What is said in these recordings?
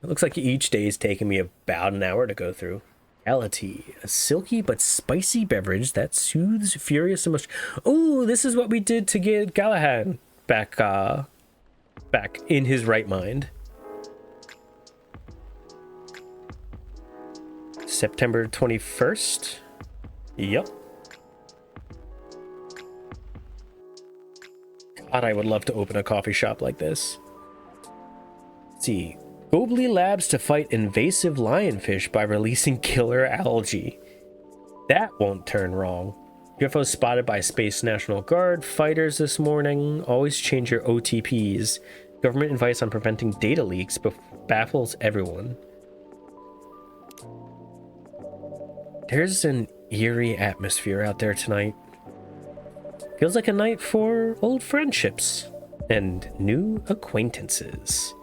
It looks like each day is taking me about an hour to go through. Gala tea, a silky but spicy beverage that soothes furious emotion. Oh, this is what we did to get Galahad back in his right mind. September 21st. Yep. God, I would love to open a coffee shop like this. Let's see. Gobley Labs to fight invasive lionfish by releasing killer algae. That won't turn wrong. UFO spotted by Space National Guard fighters this morning. Always change your OTPs. Government advice on preventing data leaks baffles everyone. There's an eerie atmosphere out there tonight. Feels like a night for old friendships and new acquaintances.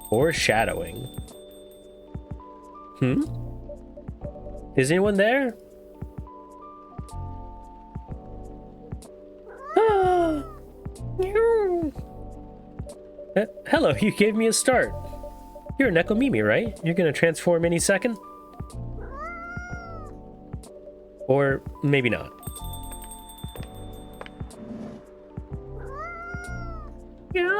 Foreshadowing. Is anyone there? Hello, you gave me a start. You're a Nekomimi, right? You're gonna transform any second? Or maybe not. Yeah.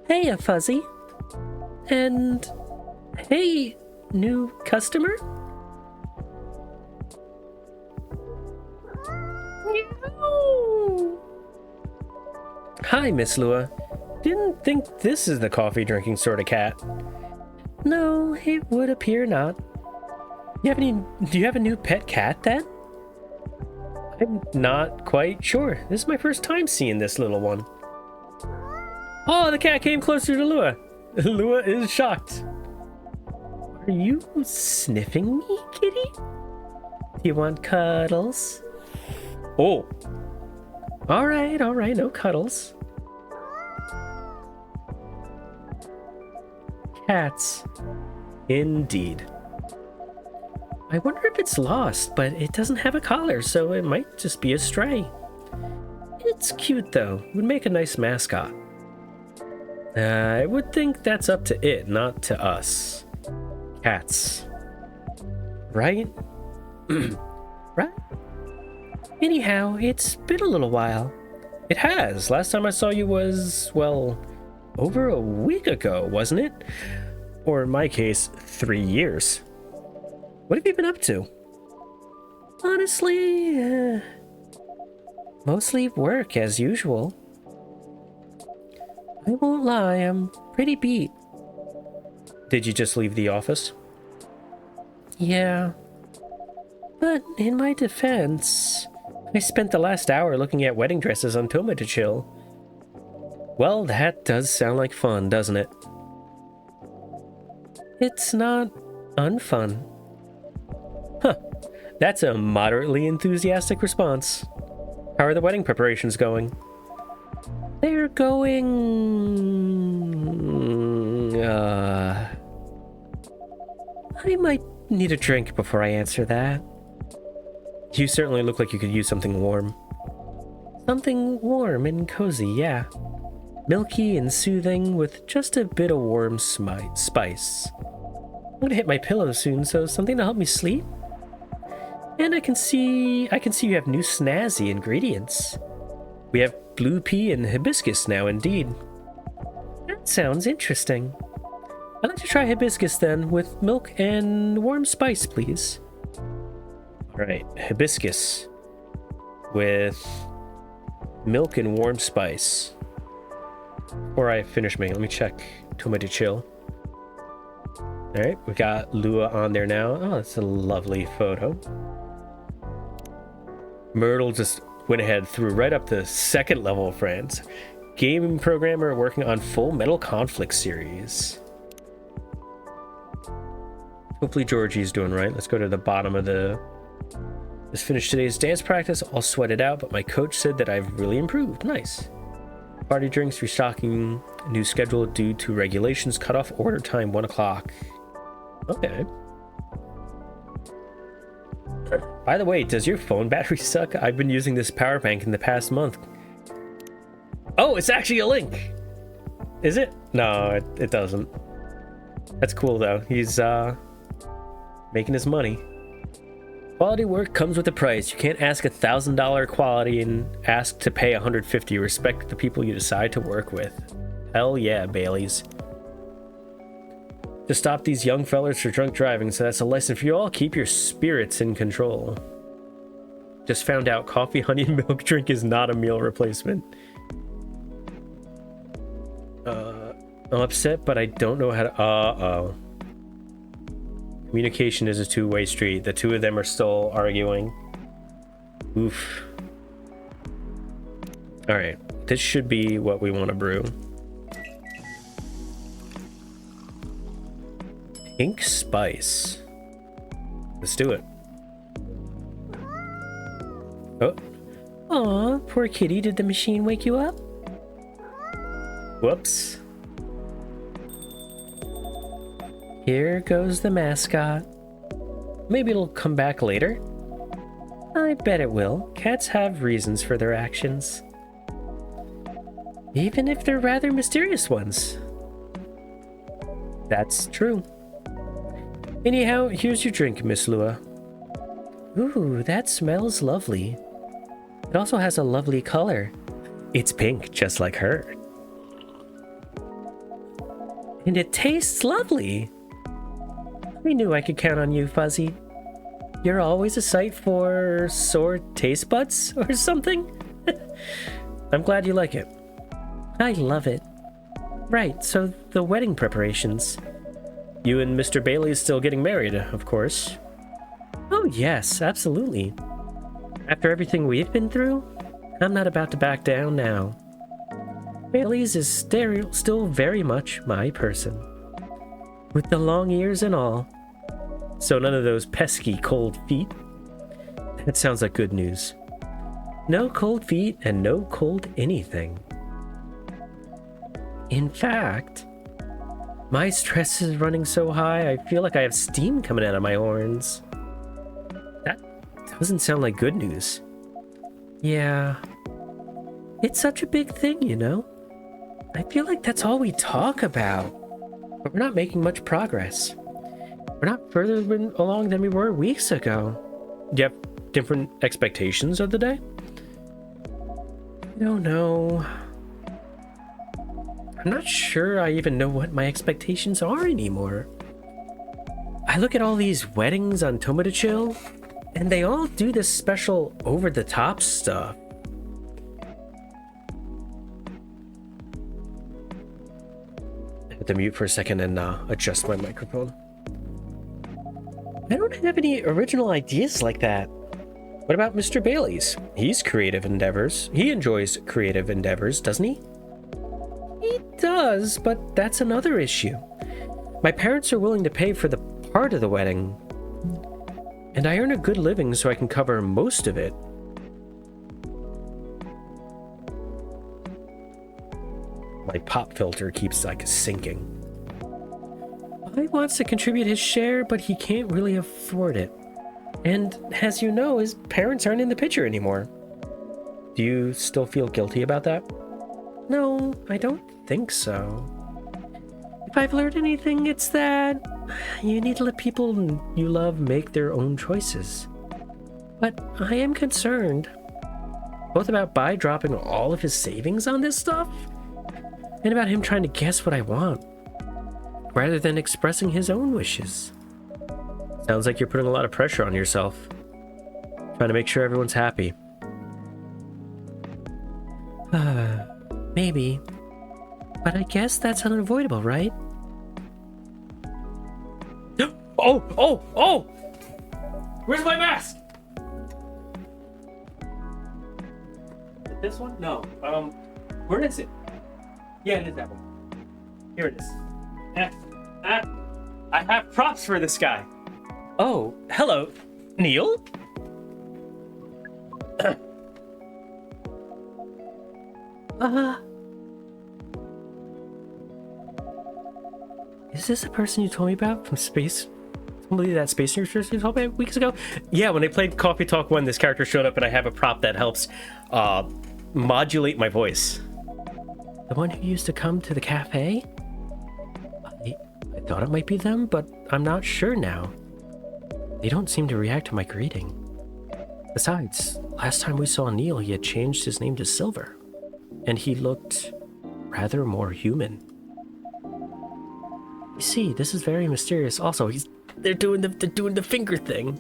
Hey, Fuzzy. And hey, new customer? Hi, Miss Lua. Didn't think this is the coffee drinking sort of cat. No, it would appear not. Do you have a new pet cat then? I'm not quite sure. This is my first time seeing this little one. Oh, the cat came closer to Lua. Lua is shocked. Are you sniffing me, kitty? Do you want cuddles? Oh. All right, no cuddles. Cats. Indeed. I wonder if it's lost, but it doesn't have a collar, so it might just be a stray. It's cute, though. Would make a nice mascot. I would think that's up to it, not to us. Cats. Right? Right? Anyhow, it's been a little while. It has. Last time I saw you was, well, over a week ago, wasn't it? Or in my case, 3 years. What have you been up to? Honestly, mostly work as usual. I won't lie, I'm pretty beat. Did you just leave the office? Yeah. But in my defense, I spent the last hour looking at wedding dresses on Toma to chill. Well, that does sound like fun, doesn't it? It's not unfun. Huh. That's a moderately enthusiastic response. How are the wedding preparations going? They're going... I might need a drink before I answer that. You certainly look like you could use something warm. Something warm and cozy, yeah. Milky and soothing with just a bit of warm spice. I'm gonna hit my pillow soon, so something to help me sleep? And I can see you have new snazzy ingredients. We have blue pea and hibiscus now, indeed. That sounds interesting. I'd like to try hibiscus then, with milk and warm spice, please. Alright, hibiscus with milk and warm spice. Before I finish making, let me check Toma to chill. Alright, we got Lua on there now. Oh, that's a lovely photo. Myrtle just went ahead, threw right up the second level of friends. Game programmer working on Full Metal Conflict series. Hopefully Georgie's doing right. Let's go to the bottom of the... Just finished today's dance practice, all sweated out, but my coach said that I've really improved. Nice. Party drinks restocking, new schedule due to regulations, cutoff order time 1 o'clock. Okay. By the way, does your phone battery suck? I've been using this power bank in the past month. Oh, it's actually a link. Is it? No, it doesn't. That's cool though. He's making his money. Quality work comes with a price. You can't ask $1,000 quality and ask to pay $150. Respect the people you decide to work with. Hell yeah, Bailey's. To stop these young fellers for drunk driving, so that's a lesson for you all. Keep your spirits in control. Just found out coffee, honey, and milk drink is not a meal replacement. I'm upset, but I don't know how to... Uh-oh. Communication is a two-way street. The two of them are still arguing. Oof. Alright. This should be what we want to brew. Pink spice. Let's do it. Oh. Aw, poor kitty. Did the machine wake you up? Whoops. Here goes the mascot. Maybe it'll come back later. I bet it will. Cats have reasons for their actions. Even if they're rather mysterious ones. That's true. Anyhow, here's your drink, Miss Lua. Ooh, that smells lovely. It also has a lovely color. It's pink, just like her. And it tastes lovely. I knew I could count on you, Fuzzy. You're always a sight for sore taste buds or something. I'm glad you like it. I love it. Right, so the wedding preparations. You and Mr. Bailey is still getting married, of course. Oh yes, absolutely. After everything we've been through, I'm not about to back down now. Bailey's is still very much my person. With the long ears and all. So none of those pesky cold feet. That sounds like good news. No cold feet and no cold anything. In fact, my stress is running so high, I feel like I have steam coming out of my horns. That doesn't sound like good news. Yeah. It's such a big thing, you know? I feel like that's all we talk about. But we're not making much progress. We're not further along than we were weeks ago. Do you have different expectations of the day? I don't know. I'm not sure I even know what my expectations are anymore. I look at all these weddings on Tomodachill, and they all do this special over-the-top stuff. I have to mute for a second and adjust my microphone. I don't have any original ideas like that. What about Mr. Bailey's? He's creative endeavors. He enjoys creative endeavors, doesn't he? He does, but that's another issue. My parents are willing to pay for the part of the wedding, and I earn a good living so I can cover most of it. My pop filter keeps like sinking. He wants to contribute his share, but he can't really afford it. And as you know, his parents aren't in the picture anymore. Do you still feel guilty about that? No, I don't think so. If I've learned anything, it's that you need to let people you love make their own choices. But I am concerned, both about Bai dropping all of his savings on this stuff, and about him trying to guess what I want, rather than expressing his own wishes. Sounds like you're putting a lot of pressure on yourself, trying to make sure everyone's happy. Maybe. But I guess that's unavoidable, right? Oh! Where's my mask? This one? No. Where is it? Yeah, it is that one. Here it is. I have props for this guy. Oh, hello, Neil? Is this the person you told me about from space? Somebody that space nurse you told me weeks ago? Yeah, when I played Coffee Talk 1, this character showed up and I have a prop that helps modulate my voice. The one who used to come to the cafe? I thought it might be them, but I'm not sure now. They don't seem to react to my greeting. Besides, last time we saw Neil, he had changed his name to Silver, and he looked rather more human. You see, this is very mysterious. Also, they're doing the finger thing.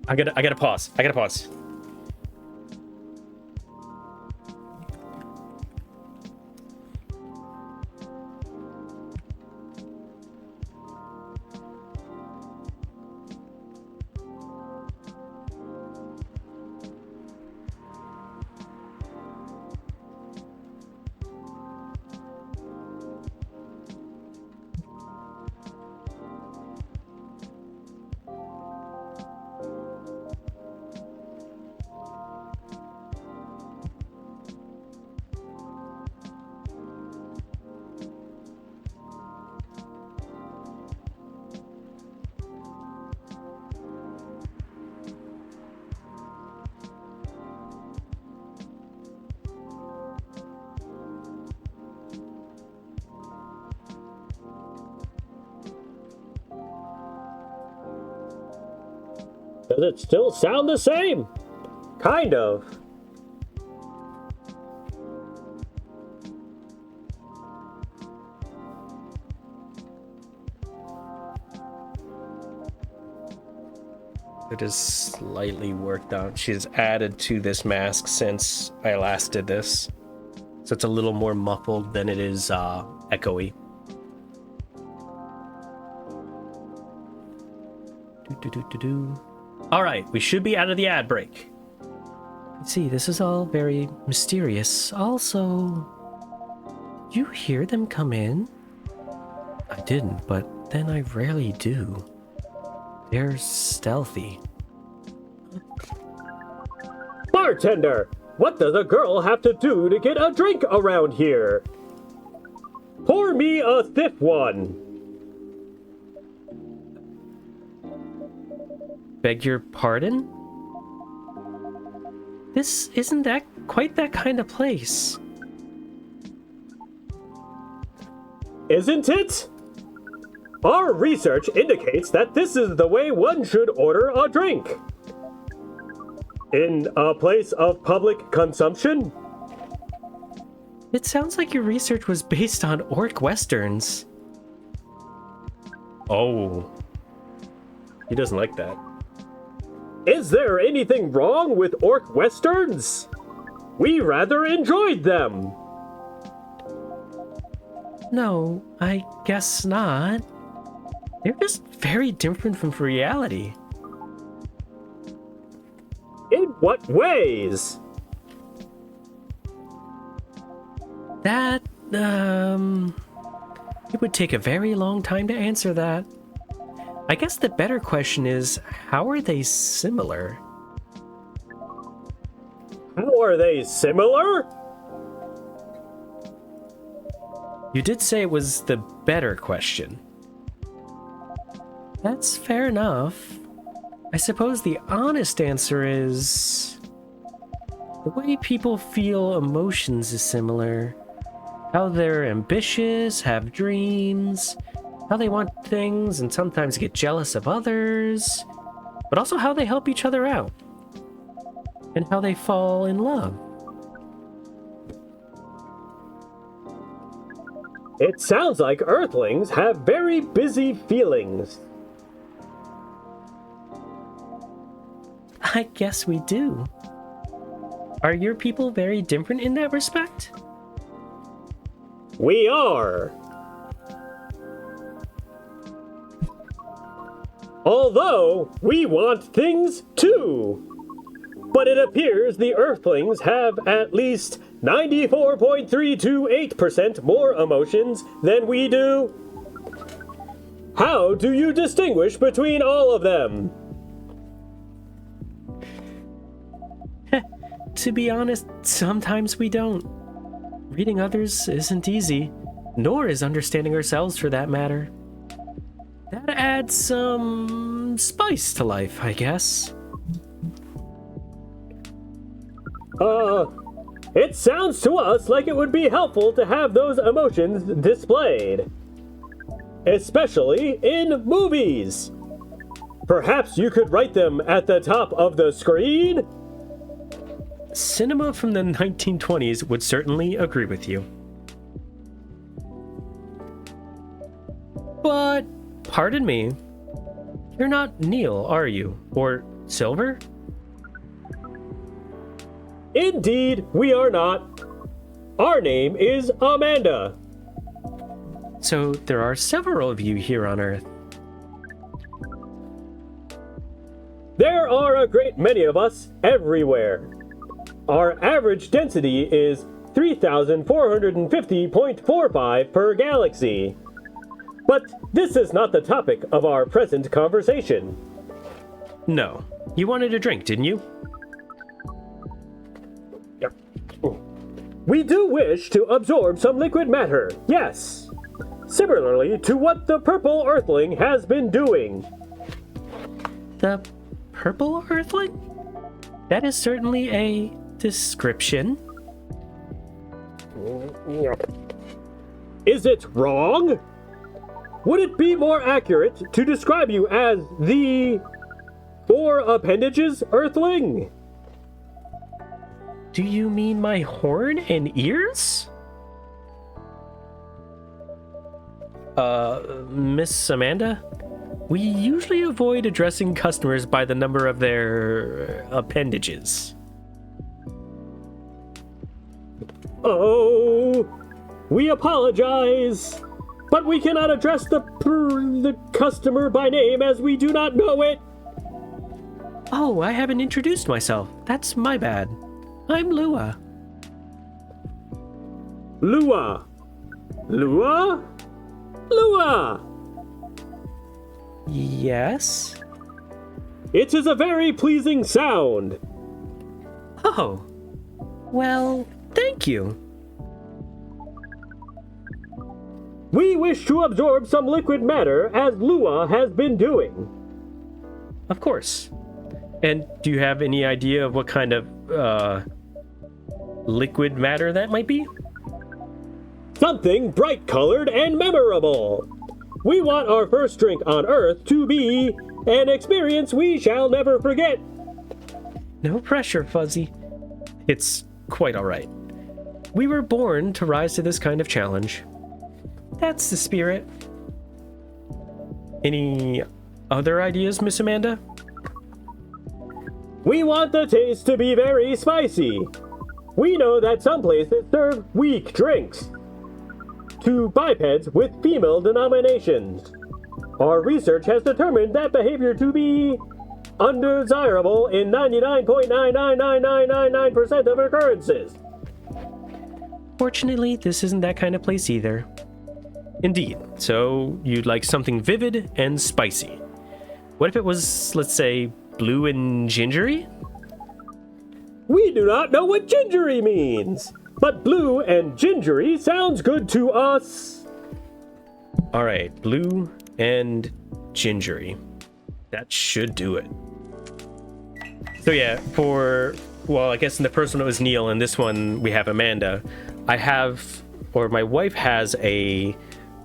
I gotta pause. Does it still sound the same? Kind of. It is slightly worked on. She's added to this mask since I last did this. So it's a little more muffled than it is echoey. All right, we should be out of the ad break. See, this is all very mysterious. Also, did you hear them come in? I didn't, but then I rarely do. They're stealthy. Bartender! What does a girl have to do to get a drink around here? Pour me a stiff one. Beg your pardon? This isn't quite that kind of place. Isn't it? Our research indicates that this is the way one should order a drink. In a place of public consumption? It sounds like your research was based on orc westerns. Oh. He doesn't like that. Is there anything wrong with orc westerns? We rather enjoyed them. No, I guess not. They're just very different from reality. In what ways? That, it would take a very long time to answer that. I guess the better question is, how are they similar? How are they similar? You did say it was the better question. That's fair enough. I suppose the honest answer is... the way people feel emotions is similar. How they're ambitious, have dreams, how they want things and sometimes get jealous of others, but also how they help each other out, and how they fall in love. It sounds like Earthlings have very busy feelings. I guess we do. Are your people very different in that respect? We are. Although we want things too. But it appears the Earthlings have at least 94.328% more emotions than we do. How do you distinguish between all of them? To be honest, sometimes we don't. Reading others isn't easy, nor is understanding ourselves for that matter. That adds some spice to life, I guess. It sounds to us like it would be helpful to have those emotions displayed, especially in movies. Perhaps you could write them at the top of the screen? Cinema from the 1920s would certainly agree with you. But, pardon me, you're not Neil, are you? Or Silver? Indeed, we are not. Our name is Amanda. So there are several of you here on Earth. There are a great many of us everywhere. Our average density is 3,450.45 per galaxy. But this is not the topic of our present conversation. No. You wanted a drink, didn't you? Yep. We do wish to absorb some liquid matter, yes. Similarly to what the purple earthling has been doing. The purple earthling? That is certainly a description. Is it wrong? Would it be more accurate to describe you as the four appendages earthling? Do you mean my horn and ears? Miss Amanda? We usually avoid addressing customers by the number of their appendages. Oh, we apologize, but we cannot address the customer by name as we do not know it. Oh, I haven't introduced myself. That's my bad. I'm Lua. Lua. Lua? Lua! Yes? It is a very pleasing sound. Oh. Well, thank you. We wish to absorb some liquid matter as Lua has been doing. Of course. And do you have any idea of what kind of, liquid matter that might be? Something bright-colored and memorable. We want our first drink on Earth to be an experience we shall never forget. No pressure, Fuzzy. It's quite all right. We were born to rise to this kind of challenge. That's the spirit. Any other ideas, Miss Amanda? We want the taste to be very spicy. We know that some places serve weak drinks to bipeds with female denominations. Our research has determined that behavior to be undesirable in 99.99999% of occurrences. Fortunately, this isn't that kind of place either. Indeed. So, you'd like something vivid and spicy. What if it was, let's say, blue and gingery? We do not know what gingery means, but blue and gingery sounds good to us. All right, blue and gingery. That should do it. So yeah, I guess in the first one it was Neil, and this one we have Amanda. My wife has a,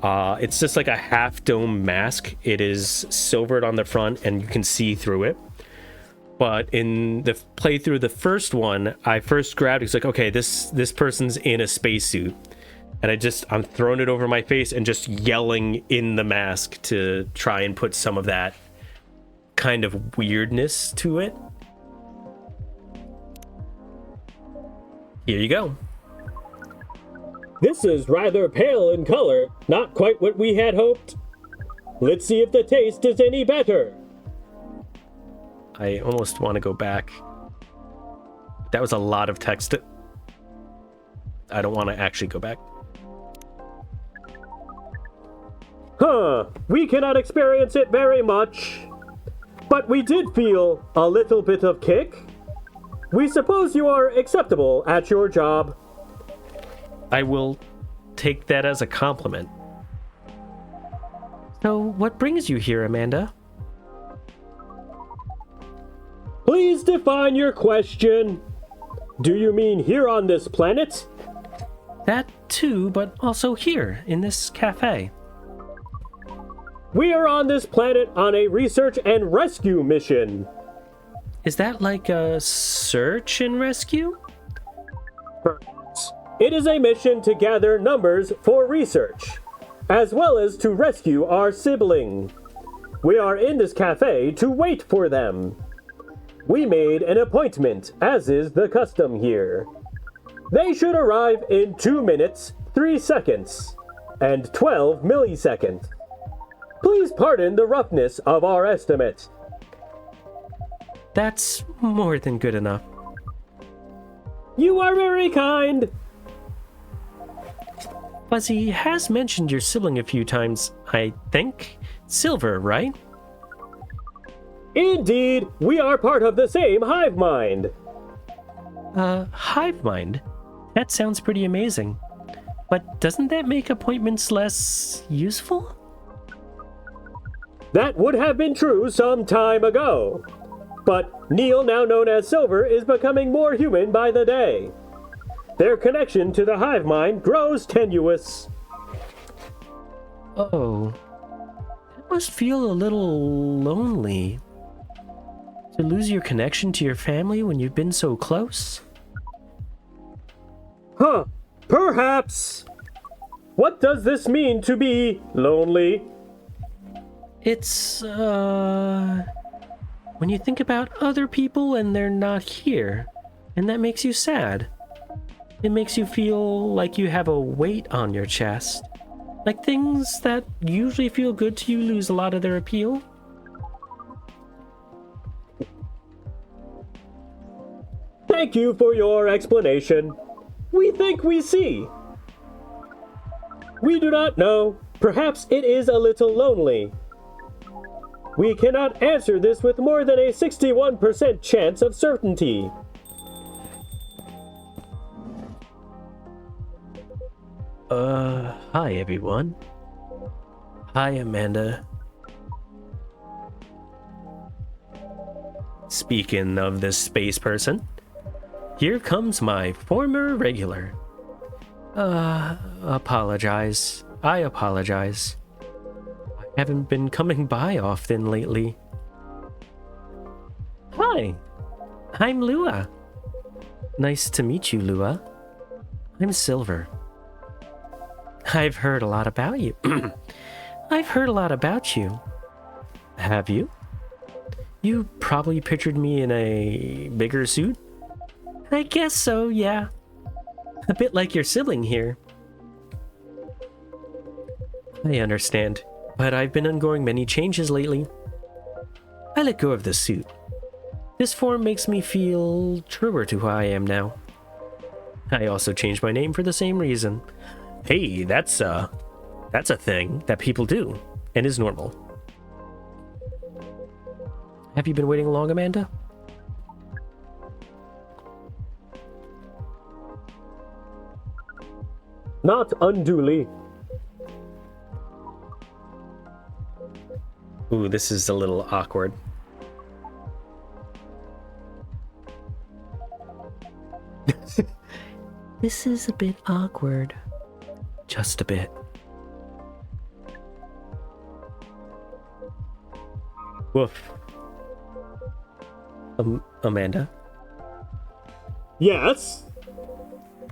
it's just like a half dome mask. It is silvered on the front and you can see through it. But in the playthrough, the first one, I first grabbed, it's like, okay, this person's in a spacesuit. And I'm throwing it over my face and just yelling in the mask to try and put some of that kind of weirdness to it. Here you go. This is rather pale in color, not quite what we had hoped. Let's see if the taste is any better. I almost want to go back. That was a lot of text. I don't want to actually go back. We cannot experience it very much. But we did feel a little bit of kick. We suppose you are acceptable at your job. I will take that as a compliment. So, what brings you here, Amanda? Please define your question. Do you mean here on this planet? That too, but also here, in this cafe. We are on this planet on a research and rescue mission. Is that like a search and rescue? It is a mission to gather numbers for research, as well as to rescue our sibling. We are in this cafe to wait for them. We made an appointment, as is the custom here. They should arrive in 2 minutes, 3 seconds, and 12 milliseconds. Please pardon the roughness of our estimate. That's more than good enough. You are very kind. Fuzzy has mentioned your sibling a few times, I think. Silver, right? Indeed, we are part of the same hive mind. Hive mind? That sounds pretty amazing. But doesn't that make appointments less useful? That would have been true some time ago. But Neil, now known as Silver, is becoming more human by the day. Their connection to the hive mind grows tenuous. Oh, that must feel a little lonely. To lose your connection to your family when you've been so close? Huh, perhaps. What does this mean to be lonely? It's, when you think about other people and they're not here, and that makes you sad. It makes you feel like you have a weight on your chest. Like things that usually feel good to you lose a lot of their appeal. Thank you for your explanation. We think we see. We do not know. Perhaps it is a little lonely. We cannot answer this with more than a 61% chance of certainty. Hi everyone. Hi Amanda. Speaking of this space person, here comes my former regular. Apologize. I apologize. I haven't been coming by often lately. Hi, I'm Lua. Nice to meet you, Lua. I'm Silver. I've heard a lot about you. I've heard a lot about you. Have you? You probably pictured me in a bigger suit? I guess so, yeah. A bit like your sibling here. I understand, but I've been undergoing many changes lately. I let go of the suit. This form makes me feel truer to who I am now. I also changed my name for the same reason. Hey, that's a thing that people do, and is normal. Have you been waiting long, Amanda? Not unduly. Ooh, this is a little awkward. This is a bit awkward. Just a bit. Woof. Amanda? Yes?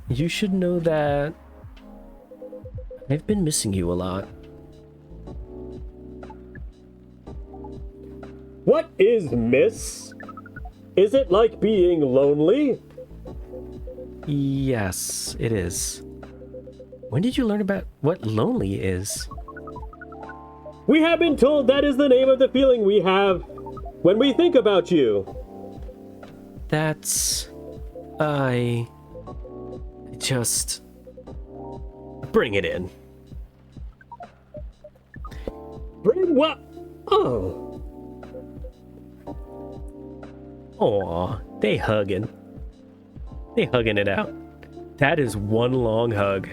You should know that I've been missing you a lot. What is miss? Is it like being lonely? Yes, it is. When did you learn about what lonely is? We have been told that is the name of the feeling we have when we think about you. That's... I just... Bring it in. Bring what? Oh. Aw, they hugging. They hugging it out. That is one long hug.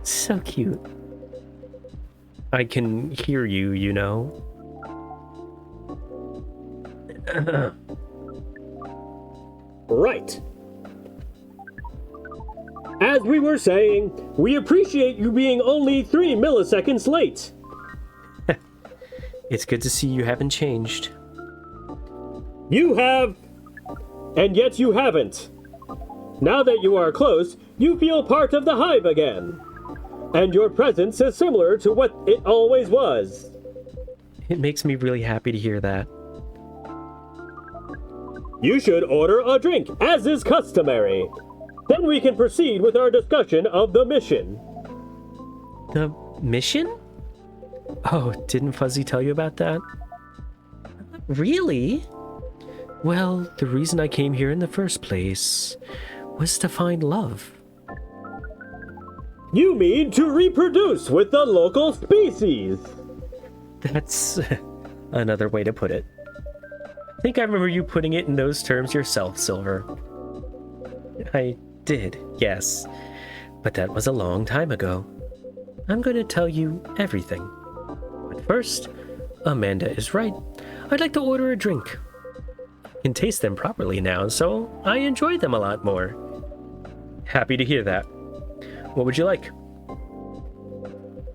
So cute. I can hear you, you know. Right. As we were saying, we appreciate you being only 3 milliseconds late. It's good to see you haven't changed. You have, and yet you haven't. Now that you are close, you feel part of the hive again. And your presence is similar to what it always was. It makes me really happy to hear that. You should order a drink, as is customary. Then we can proceed with our discussion of the mission. The mission? Oh, didn't Fuzzy tell you about that? Really? Well, the reason I came here in the first place was to find love. You mean to reproduce with the local species? That's another way to put it. I think I remember you putting it in those terms yourself, Silver. I did, yes. But that was a long time ago. I'm going to tell you everything. But first, Amanda is right. I'd like to order a drink. I can taste them properly now, so I enjoy them a lot more. Happy to hear that. What would you like?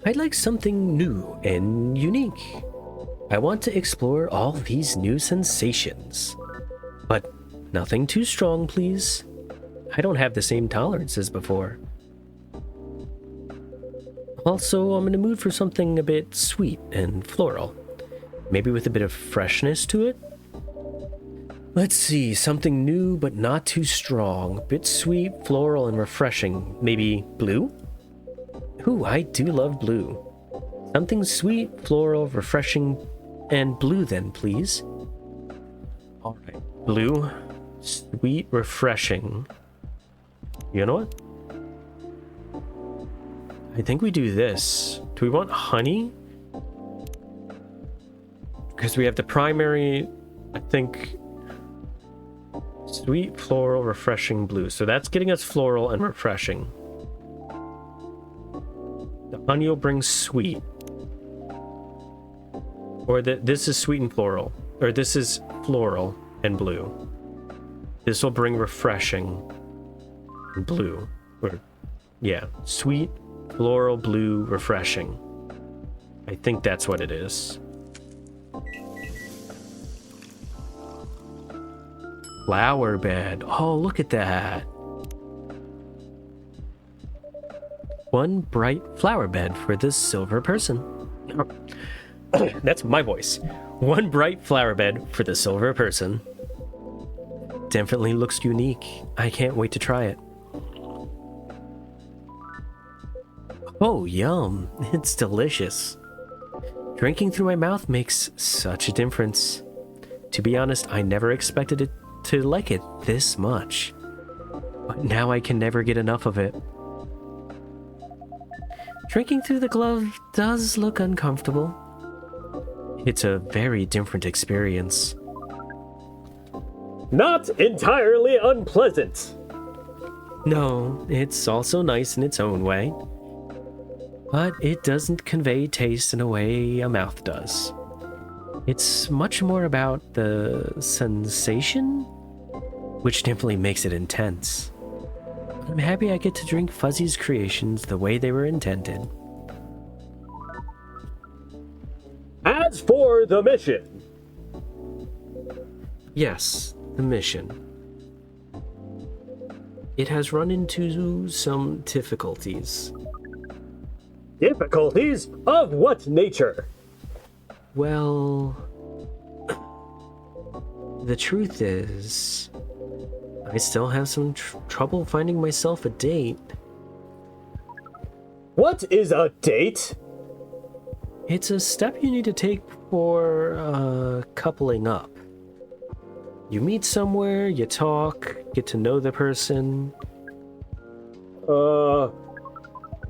I'd like something new and unique. I want to explore all these new sensations. But nothing too strong, please. I don't have the same tolerance as before. Also, I'm in the mood for something a bit sweet and floral. Maybe with a bit of freshness to it? Let's see, something new but not too strong. A bit sweet, floral, and refreshing. Maybe blue? Ooh, I do love blue. Something sweet, floral, refreshing, and blue then, please. Alright, blue, sweet, refreshing. You know what? I think we do this. Do we want honey? Because we have the primary, I think, sweet, floral, refreshing, blue. So that's getting us floral and refreshing. The honey will bring sweet. Or this is sweet and floral. Or this is floral and blue. This will bring refreshing and blue. Or, yeah, sweet, floral, blue, refreshing. I think that's what it is. Flower bed. Oh, look at that. One bright flower bed for this silver person. That's my voice. One bright flower bed for the silver person. Definitely looks unique. I can't wait to try it. Oh, yum. It's delicious. Drinking through my mouth makes such a difference. To be honest, I never expected it to like it this much. But now I can never get enough of it. Drinking through the glove does look uncomfortable. It's a very different experience. Not entirely unpleasant. No, it's also nice in its own way. But it doesn't convey taste in a way a mouth does. It's much more about the sensation, which definitely makes it intense. I'm happy I get to drink Fuzzy's creations the way they were intended. As for the mission, Yes, the mission. It has run into some difficulties. difficulties of what nature? Well, the truth is, I still have some trouble finding myself a date. What is a date? It's a step you need to take for coupling up. You meet somewhere, you talk, get to know the person.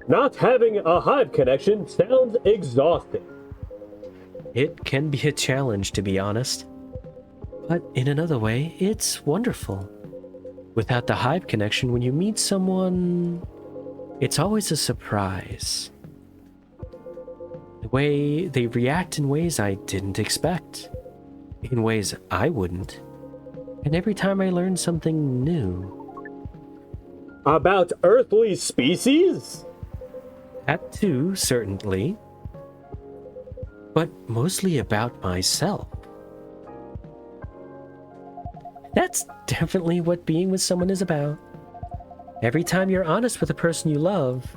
Not having a hive connection sounds exhausting. It can be a challenge, to be honest. But in another way, it's wonderful. Without the hive connection, when you meet someone, it's always a surprise. The way they react in ways I didn't expect, in ways I wouldn't. And every time I learn something new, About earthly species? That too, certainly. But mostly about myself. That's definitely what being with someone is about. Every time you're honest with a person you love,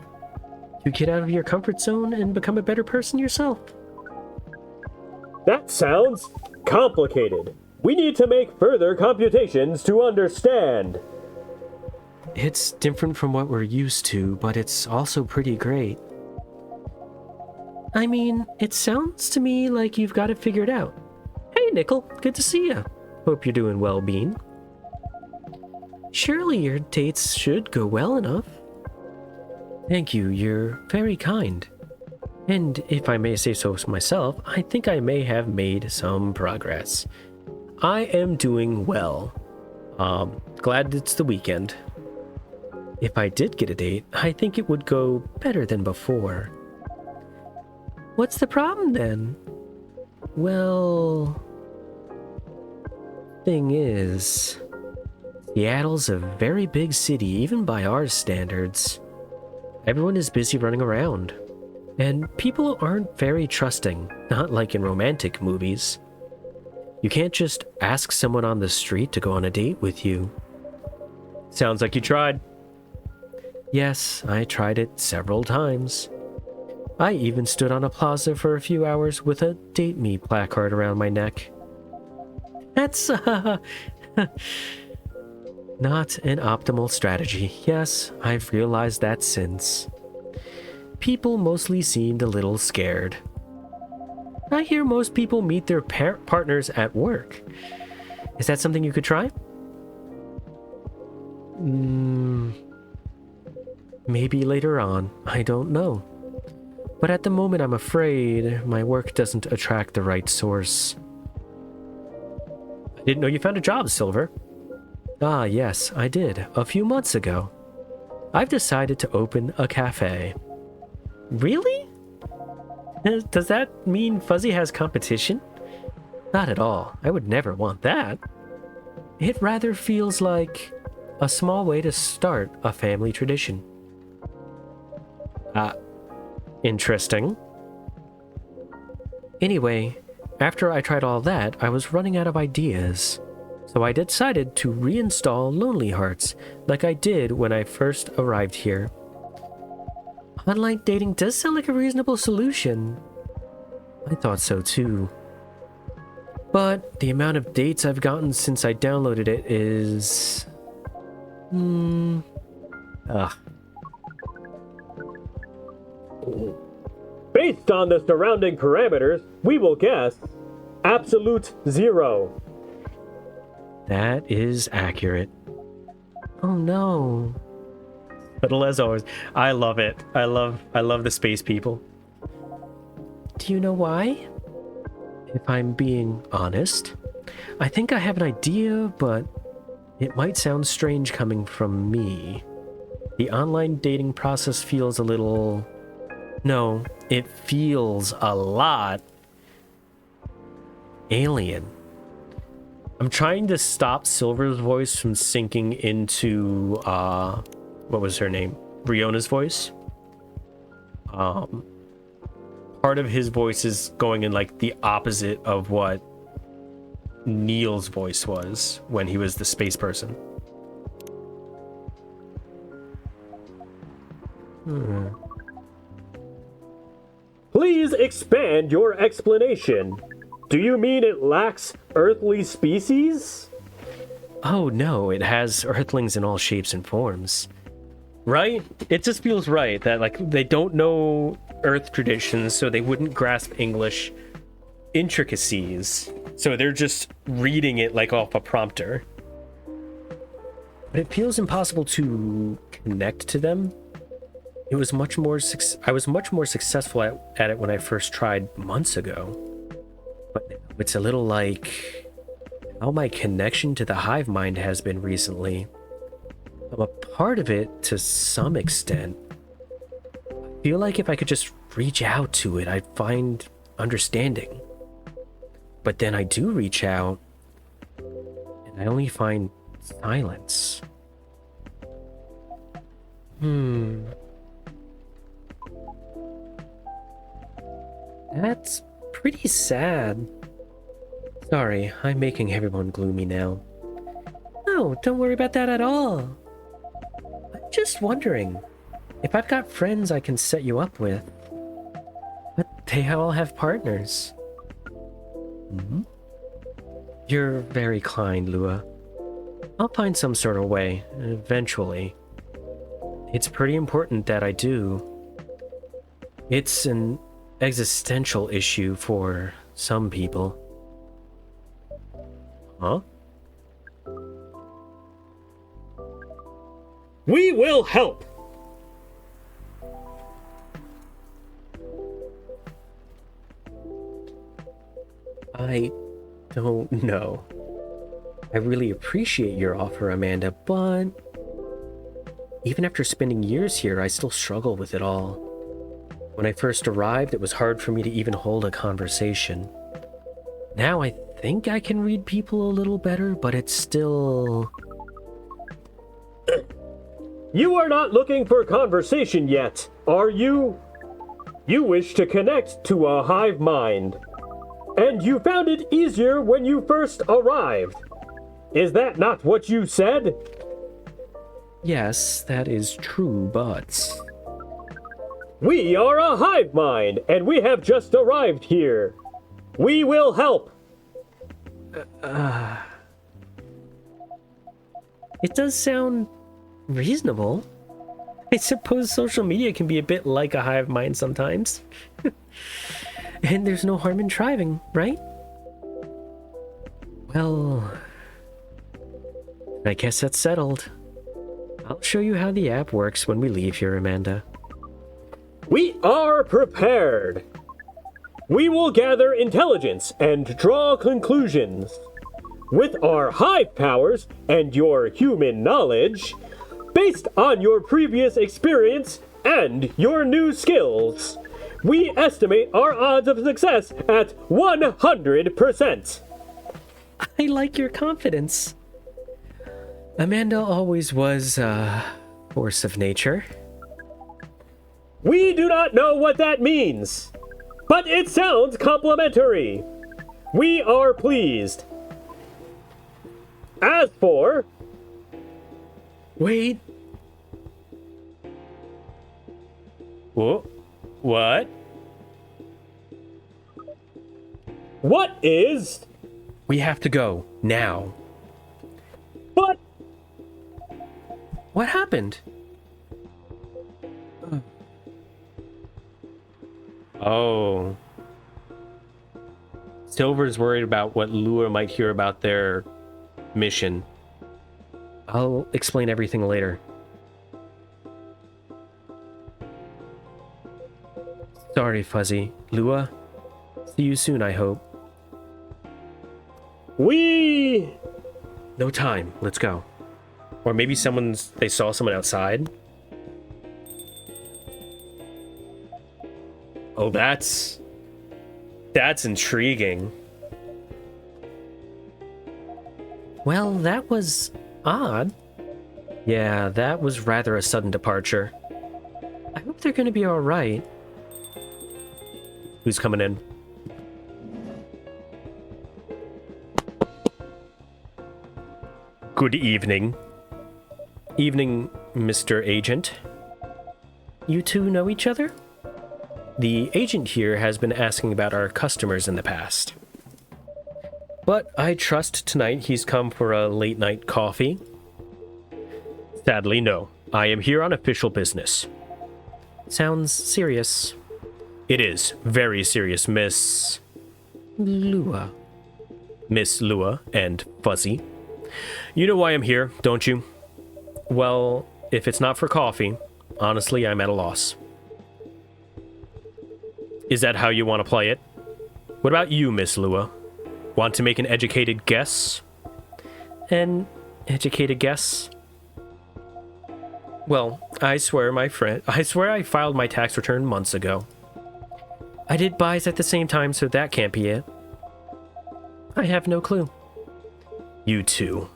you get out of your comfort zone and become a better person yourself. That sounds complicated. We need to make further computations to understand. It's different from what we're used to, but it's also pretty great. I mean, it sounds to me like you've got it figured out. Hey, Nickel, good to see you. Hope you're doing well, Bean. Surely your dates should go well enough. Thank you, you're very kind. And if I may say so myself, I think I may have made some progress. I am doing well. Glad it's the weekend. If I did get a date, I think it would go better than before. What's the problem then? Well, thing is, Seattle's a very big city, even by our standards. Everyone is busy running around, and people aren't very trusting, not like in romantic movies. You can't just ask someone on the street to go on a date with you. Sounds like you tried. Yes, I tried it several times. I even stood on a plaza for a few hours with a "Date Me" placard around my neck. That's, not an optimal strategy. Yes, I've realized that since. People mostly seemed a little scared. I hear most people meet their partners at work. Is that something you could try? Maybe later on. I don't know. But at the moment, I'm afraid my work doesn't attract the right source. I didn't know you found a job, Silver. Ah, yes, I did, a few months ago. I've decided to open a cafe. Really? Does that mean Fuzzy has competition? Not at all. I would never want that. It rather feels like a small way to start a family tradition. Interesting. Anyway, after I tried all that, I was running out of ideas. So I decided to reinstall Lonely Hearts, like I did when I first arrived here. Online dating does sound like a reasonable solution. I thought so too. But the amount of dates I've gotten since I downloaded it is... Based on the surrounding parameters, we will guess absolute 0. That is accurate. Oh no. Little as always. I love it. I love the space people. Do you know why? If I'm being honest, I think I have an idea, but it might sound strange coming from me. The online dating process feels a little... No, it feels a lot alien. I'm trying to stop Silver's voice from sinking into, what was her name? Riona's voice. Part of his voice is going in like the opposite of what Neil's voice was when he was the space person. Please expand your explanation. Do you mean it lacks earthly species? Oh no, it has Earthlings in all shapes and forms. Right? It just feels right that like they don't know Earth traditions, so they wouldn't grasp English intricacies. So they're just reading it like off a prompter. But it feels impossible to connect to them. I was much more successful at it when I first tried months ago. But it's a little like how my connection to the hive mind has been recently. I'm a part of it to some extent. I feel like if I could just reach out to it, I'd find understanding. But then I do reach out, and I only find silence. That's pretty sad. Sorry, I'm making everyone gloomy now. No, don't worry about that at all. I'm just wondering if I've got friends I can set you up with. But they all have partners. You're very kind, Lua. I'll find some sort of way, eventually. It's pretty important that I do. It's an existential issue for some people. Huh? We will help! I don't know. I really appreciate your offer, Amanda, but even after spending years here, I still struggle with it all. When I first arrived, it was hard for me to even hold a conversation. Now I think I can read people a little better, but it's still... You are not looking for conversation yet, are you? You wish to connect to a hive mind. And you found it easier when you first arrived. Is that not what you said? Yes, that is true, but... We are a hive mind, and we have just arrived here. We will help. It does sound reasonable. I suppose social media can be a bit like a hive mind sometimes. And there's no harm in trying, right? Well, I guess that's settled. I'll show you how the app works when we leave here, Amanda. We are prepared. We will gather intelligence and draw conclusions. With our hive powers and your human knowledge, based on your previous experience and your new skills, we estimate our odds of success at 100%. I like your confidence. Amanda always was a force of nature. We do not know what that means, but it sounds complimentary. We are pleased. As for... Wait. Whoa. What? What is... We have to go, now. But... What happened? Oh. Silver's worried about what Lua might hear about their mission. I'll explain everything later. Sorry, Fuzzy. Lua, see you soon, I hope. No time. Let's go. Or maybe they saw someone outside. Oh, that's intriguing. Well, that was odd. Yeah, that was rather a sudden departure. I hope they're gonna be alright. Who's coming in? Good evening. Evening, Mr. Agent. You two know each other? The agent here has been asking about our customers in the past. But I trust tonight he's come for a late-night coffee. Sadly, no. I am here on official business. Sounds serious. It is very serious, Miss... Lua. Miss Lua and Fuzzy. You know why I'm here, don't you? Well, if it's not for coffee, honestly, I'm at a loss. Is that how you want to play it? What about you, Miss Lua? Want to make an educated guess? An educated guess? Well, I swear I filed my tax return months ago. I did buys at the same time, so that can't be it. I have no clue. You two.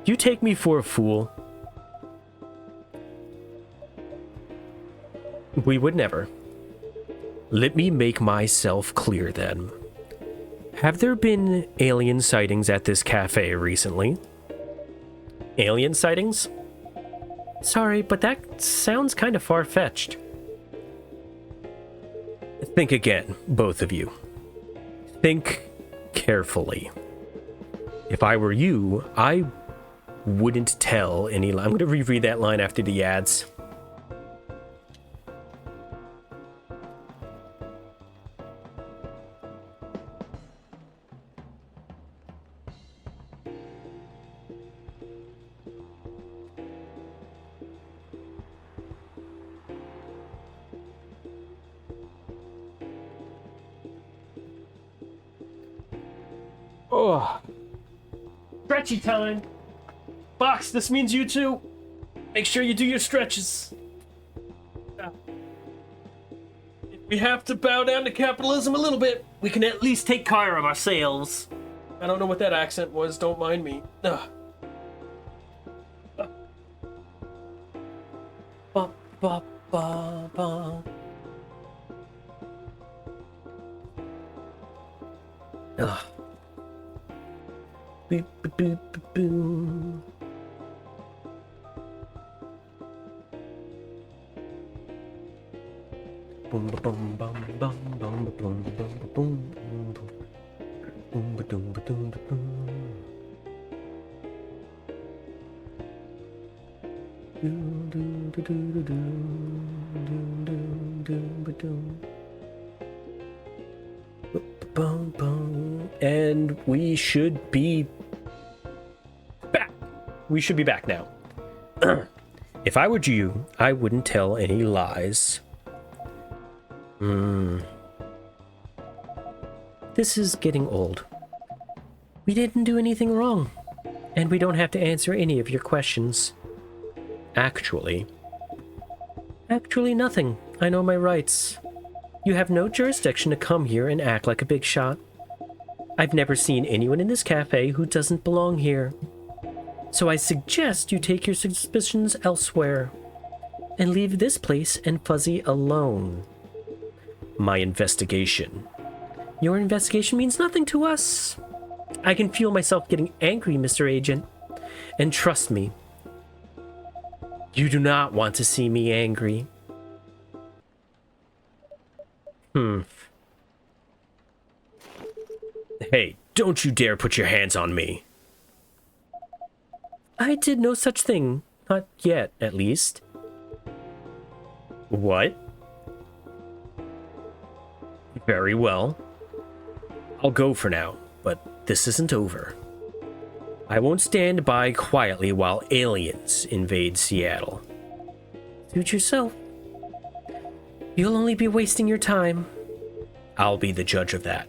You take me for a fool. We would never. Let me make myself clear then. Have there been alien sightings at this cafe recently? Alien sightings? Sorry, but that sounds kind of far-fetched. Think again, both of you. Think carefully. If I were you, I wouldn't tell any... I'm going to reread that line after the ads. Oh. Stretchy time. Fox, this means you too. Make sure you do your stretches. If we have to bow down to capitalism a little bit, we can at least take care of ourselves. I don't know what that accent was, don't mind me. Ugh. Ba, ba, ba, ba. Ugh. Boop, boop, boop, boop, boom. Boom, boom, bum, bum, bum, boom, boom, boom, boom, boom, boom, boom, boom. And we should be back. We should be back now. If I were you, I wouldn't tell any lies. This is getting old. We didn't do anything wrong, and we don't have to answer any of your questions. Actually nothing. I know my rights. You have no jurisdiction to come here and act like a big shot. I've never seen anyone in this cafe who doesn't belong here. So I suggest you take your suspicions elsewhere and leave this place and Fuzzy alone. My investigation. Your investigation means nothing to us. I can feel myself getting angry, Mr. Agent. And trust me, you do not want to see me angry. Hey, don't you dare put your hands on me. I did no such thing. Not yet, at least. What? Very well. I'll go for now, but this isn't over. I won't stand by quietly while aliens invade Seattle. Suit yourself. You'll only be wasting your time. I'll be the judge of that.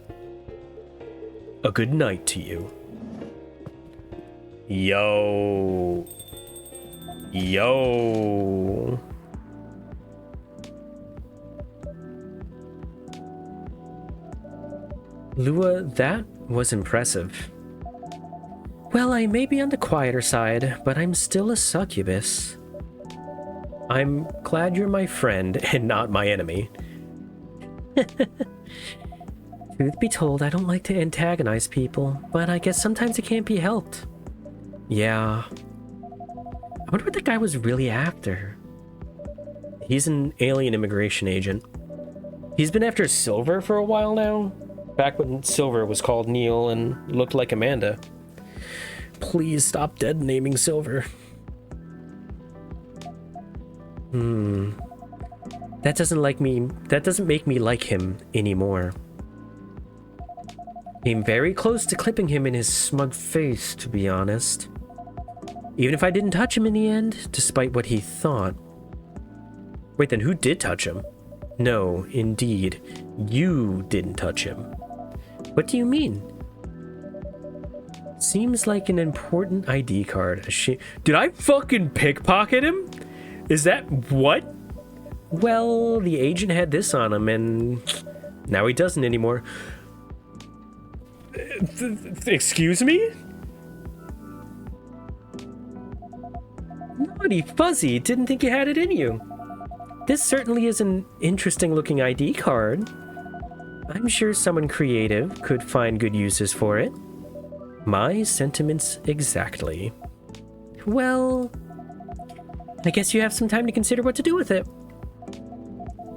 A good night to you. Yo. Lua, that was impressive. Well, I may be on the quieter side, but I'm still a succubus. I'm glad you're my friend and not my enemy. Truth be told, I don't like to antagonize people, but I guess sometimes it can't be helped. Yeah. I wonder what that guy was really after. He's an alien immigration agent. He's been after Silver for a while now. Back when Silver was called Neil and looked like Amanda. Please stop dead naming Silver. That doesn't make me like him anymore. Came very close to clipping him in his smug face, to be honest. Even if I didn't touch him in the end, despite what he thought. Wait, then who did touch him? No, indeed, you didn't touch him. What do you mean? Seems like an important ID card. Did I fucking pickpocket him? Is that what? Well, the agent had this on him, and now he doesn't anymore. Excuse me? Naughty Fuzzy, didn't think you had it in you. This certainly is an interesting looking ID card. I'm sure someone creative could find good uses for it. My sentiments exactly. Well, I guess you have some time to consider what to do with it.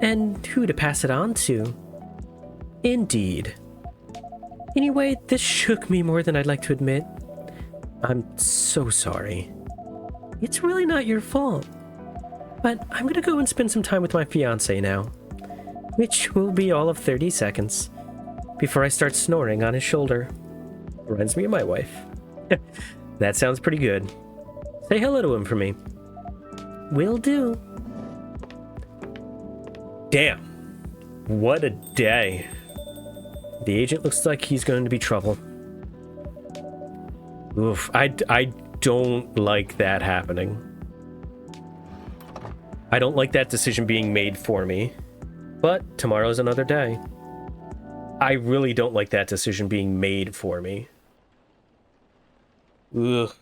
And who to pass it on to. Indeed. Anyway, this shook me more than I'd like to admit. I'm so sorry. It's really not your fault. But I'm gonna go and spend some time with my fiancé now. Which will be all of 30 seconds. Before I start snoring on his shoulder. Reminds me of my wife. That sounds pretty good. Say hello to him for me. Will do. Damn. What a day. The agent looks like he's going to be trouble. Oof. I don't like that happening. I don't like that decision being made for me. But tomorrow's another day. I really don't like that decision being made for me. Ugh.